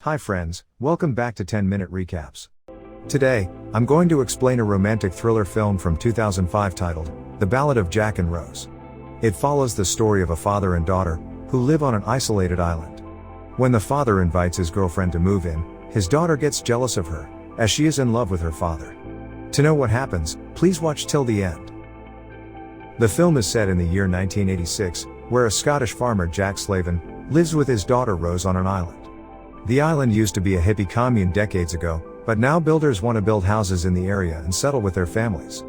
Hi friends, welcome back to 10-minute recaps. Today, I'm going to explain a romantic thriller film from 2005 titled, The Ballad of Jack and Rose. It follows the story of a father and daughter, who live on an isolated island. When the father invites his girlfriend to move in, his daughter gets jealous of her, as she is in love with her father. To know what happens, please watch till the end. The film is set in the year 1986, where a Scottish farmer Jack Slavin lives with his daughter Rose on an island. The island used to be a hippie commune decades ago, but now builders want to build houses in the area and settle with their families.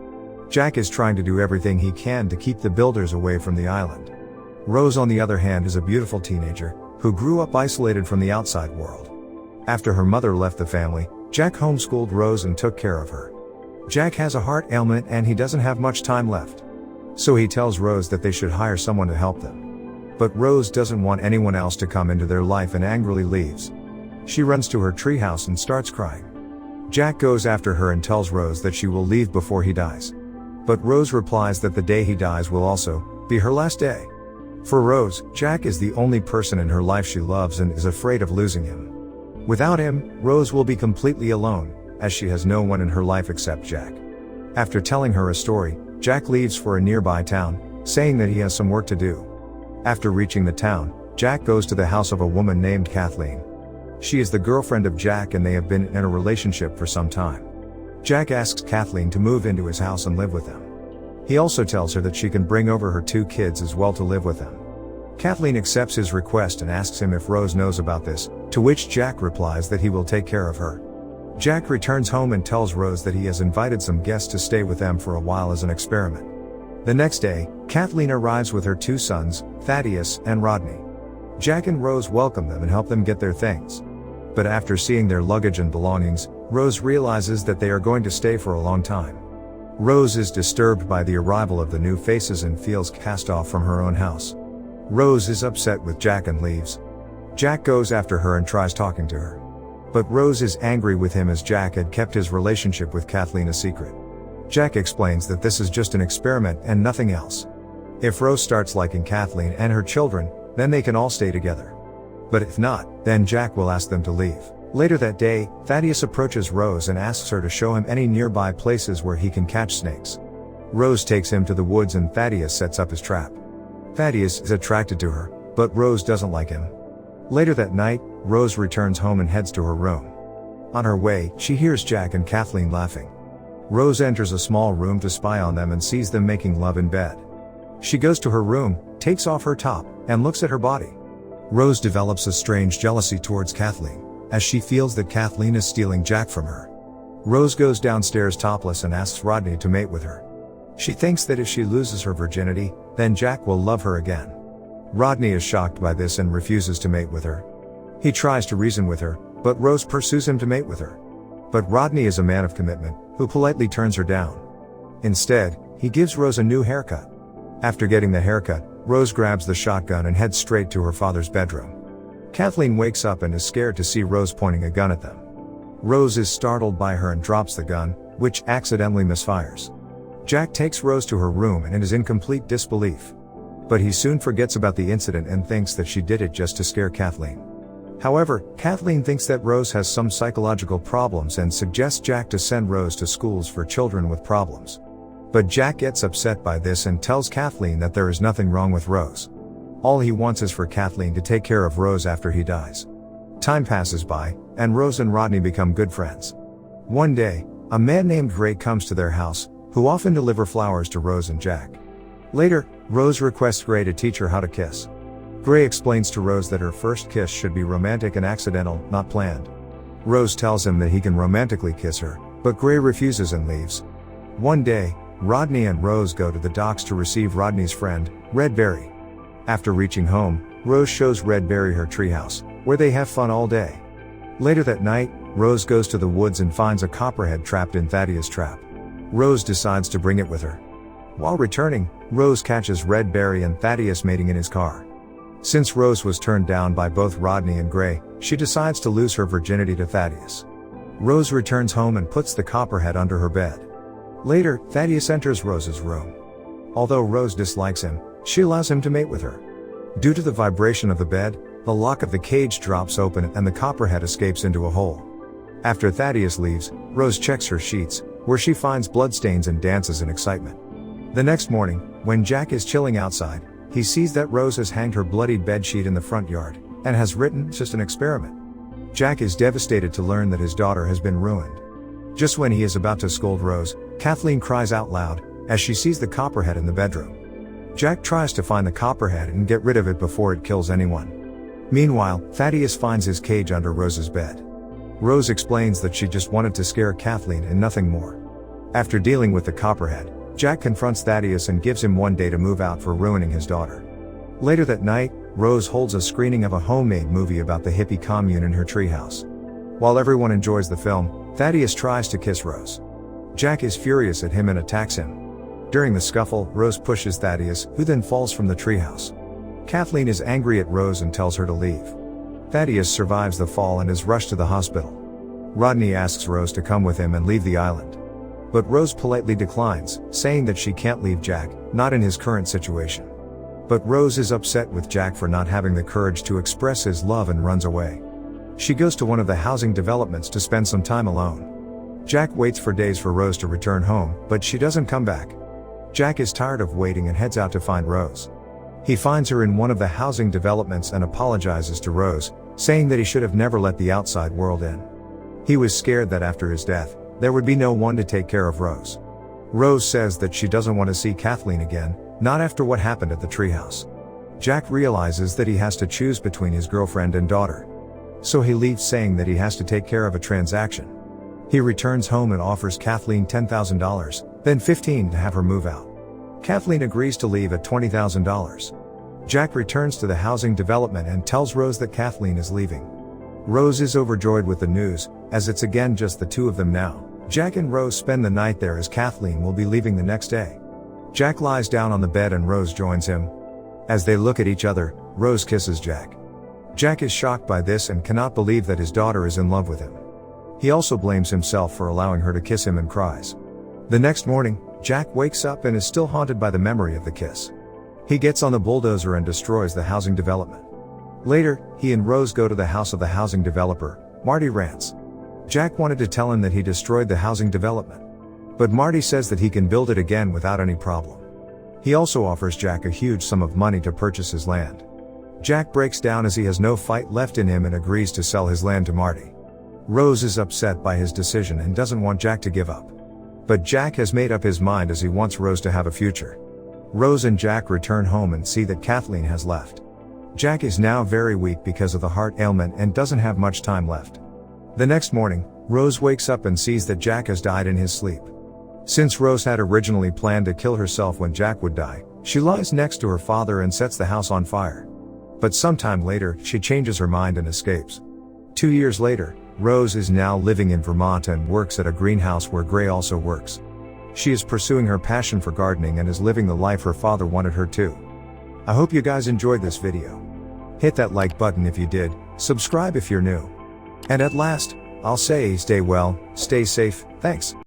Jack is trying to do everything he can to keep the builders away from the island. Rose, on the other hand, is a beautiful teenager who grew up isolated from the outside world. After her mother left the family, Jack homeschooled Rose and took care of her. Jack has a heart ailment and he doesn't have much time left. So he tells Rose that they should hire someone to help them. But Rose doesn't want anyone else to come into their life and angrily leaves. She runs to her treehouse and starts crying. Jack goes after her and tells Rose that she will leave before he dies. But Rose replies that the day he dies will also be her last day. For Rose, Jack is the only person in her life she loves and is afraid of losing him. Without him, Rose will be completely alone, as she has no one in her life except Jack. After telling her a story, Jack leaves for a nearby town, saying that he has some work to do. After reaching the town, Jack goes to the house of a woman named Kathleen. She is the girlfriend of Jack and they have been in a relationship for some time. Jack asks Kathleen to move into his house and live with them. He also tells her that she can bring over her 2 kids as well to live with them. Kathleen accepts his request and asks him if Rose knows about this, to which Jack replies that he will take care of her. Jack returns home and tells Rose that he has invited some guests to stay with them for a while as an experiment. The next day, Kathleen arrives with her 2 sons, Thaddeus and Rodney. Jack and Rose welcome them and help them get their things. But after seeing their luggage and belongings, Rose realizes that they are going to stay for a long time. Rose is disturbed by the arrival of the new faces and feels cast off from her own house. Rose is upset with Jack and leaves. Jack goes after her and tries talking to her. But Rose is angry with him as Jack had kept his relationship with Kathleen a secret. Jack explains that this is just an experiment and nothing else. If Rose starts liking Kathleen and her children, then they can all stay together. But if not, then Jack will ask them to leave. Later that day, Thaddeus approaches Rose and asks her to show him any nearby places where he can catch snakes. Rose takes him to the woods and Thaddeus sets up his trap. Thaddeus is attracted to her, but Rose doesn't like him. Later that night, Rose returns home and heads to her room. On her way, she hears Jack and Kathleen laughing. Rose enters a small room to spy on them and sees them making love in bed. She goes to her room, takes off her top, and looks at her body. Rose develops a strange jealousy towards Kathleen, as she feels that Kathleen is stealing Jack from her. Rose goes downstairs topless and asks Rodney to mate with her. She thinks that if she loses her virginity, then Jack will love her again. Rodney is shocked by this and refuses to mate with her. He tries to reason with her, but Rose pursues him to mate with her. But Rodney is a man of commitment, who politely turns her down. Instead, he gives Rose a new haircut. After getting the haircut, Rose grabs the shotgun and heads straight to her father's bedroom. Kathleen wakes up and is scared to see Rose pointing a gun at them. Rose is startled by her and drops the gun, which accidentally misfires. Jack takes Rose to her room and is in complete disbelief. But he soon forgets about the incident and thinks that she did it just to scare Kathleen. However, Kathleen thinks that Rose has some psychological problems and suggests Jack to send Rose to schools for children with problems. But Jack gets upset by this and tells Kathleen that there is nothing wrong with Rose. All he wants is for Kathleen to take care of Rose after he dies. Time passes by, and Rose and Rodney become good friends. One day, a man named Gray comes to their house, who often deliver flowers to Rose and Jack. Later, Rose requests Gray to teach her how to kiss. Gray explains to Rose that her first kiss should be romantic and accidental, not planned. Rose tells him that he can romantically kiss her, but Gray refuses and leaves. One day, Rodney and Rose go to the docks to receive Rodney's friend, Red Berry. After reaching home, Rose shows Red Berry her treehouse, where they have fun all day. Later that night, Rose goes to the woods and finds a copperhead trapped in Thaddeus' trap. Rose decides to bring it with her. While returning, Rose catches Red Berry and Thaddeus mating in his car. Since Rose was turned down by both Rodney and Gray, she decides to lose her virginity to Thaddeus. Rose returns home and puts the copperhead under her bed. Later, Thaddeus enters Rose's room. Although Rose dislikes him, she allows him to mate with her. Due to the vibration of the bed, The lock of the cage drops open and the copperhead escapes into a hole. After Thaddeus leaves, Rose checks her sheets, where she finds bloodstains and dances in excitement. The next morning, when Jack is chilling outside, he sees that Rose has hanged her bloodied bedsheet in the front yard, and has written, "Just an experiment." Jack is devastated to learn that his daughter has been ruined. Just when he is about to scold Rose, Kathleen cries out loud, as she sees the copperhead in the bedroom. Jack tries to find the copperhead and get rid of it before it kills anyone. Meanwhile, Thaddeus finds his cage under Rose's bed. Rose explains that she just wanted to scare Kathleen and nothing more. After dealing with the copperhead, Jack confronts Thaddeus and gives him one day to move out for ruining his daughter. Later that night, Rose holds a screening of a homemade movie about the hippie commune in her treehouse. While everyone enjoys the film, Thaddeus tries to kiss Rose. Jack is furious at him and attacks him. During the scuffle, Rose pushes Thaddeus, who then falls from the treehouse. Kathleen is angry at Rose and tells her to leave. Thaddeus survives the fall and is rushed to the hospital. Rodney asks Rose to come with him and leave the island. But Rose politely declines, saying that she can't leave Jack, not in his current situation. But Rose is upset with Jack for not having the courage to express his love and runs away. She goes to one of the housing developments to spend some time alone. Jack waits for days for Rose to return home, but she doesn't come back. Jack is tired of waiting and heads out to find Rose. He finds her in one of the housing developments and apologizes to Rose, saying that he should have never let the outside world in. He was scared that after his death, there would be no one to take care of Rose. Rose says that she doesn't want to see Kathleen again, not after what happened at the treehouse. Jack realizes that he has to choose between his girlfriend and daughter. So he leaves saying that he has to take care of a transaction. He returns home and offers Kathleen $10,000, then $15,000 to have her move out. Kathleen agrees to leave at $20,000. Jack returns to the housing development and tells Rose that Kathleen is leaving. Rose is overjoyed with the news, as it's again just the two of them now. Jack and Rose spend the night there as Kathleen will be leaving the next day. Jack lies down on the bed and Rose joins him. As they look at each other, Rose kisses Jack. Jack is shocked by this and cannot believe that his daughter is in love with him. He also blames himself for allowing her to kiss him and cries. The next morning, Jack wakes up and is still haunted by the memory of the kiss. He gets on the bulldozer and destroys the housing development. Later, he and Rose go to the house of the housing developer, Marty Rance. Jack wanted to tell him that he destroyed the housing development. But Marty says that he can build it again without any problem. He also offers Jack a huge sum of money to purchase his land. Jack breaks down as he has no fight left in him and agrees to sell his land to Marty. Rose is upset by his decision and doesn't want Jack to give up. But Jack has made up his mind as he wants Rose to have a future. Rose and Jack return home and see that Kathleen has left. Jack is now very weak because of the heart ailment and doesn't have much time left. The next morning, Rose wakes up and sees that Jack has died in his sleep. Since Rose had originally planned to kill herself when Jack would die, she lies next to her father and sets the house on fire. But sometime later, she changes her mind and escapes. 2 years later, Rose is now living in Vermont and works at a greenhouse where Gray also works. She is pursuing her passion for gardening and is living the life her father wanted her to. I hope you guys enjoyed this video. Hit that like button if you did, subscribe if you're new. And at last, I'll say stay well, stay safe, thanks.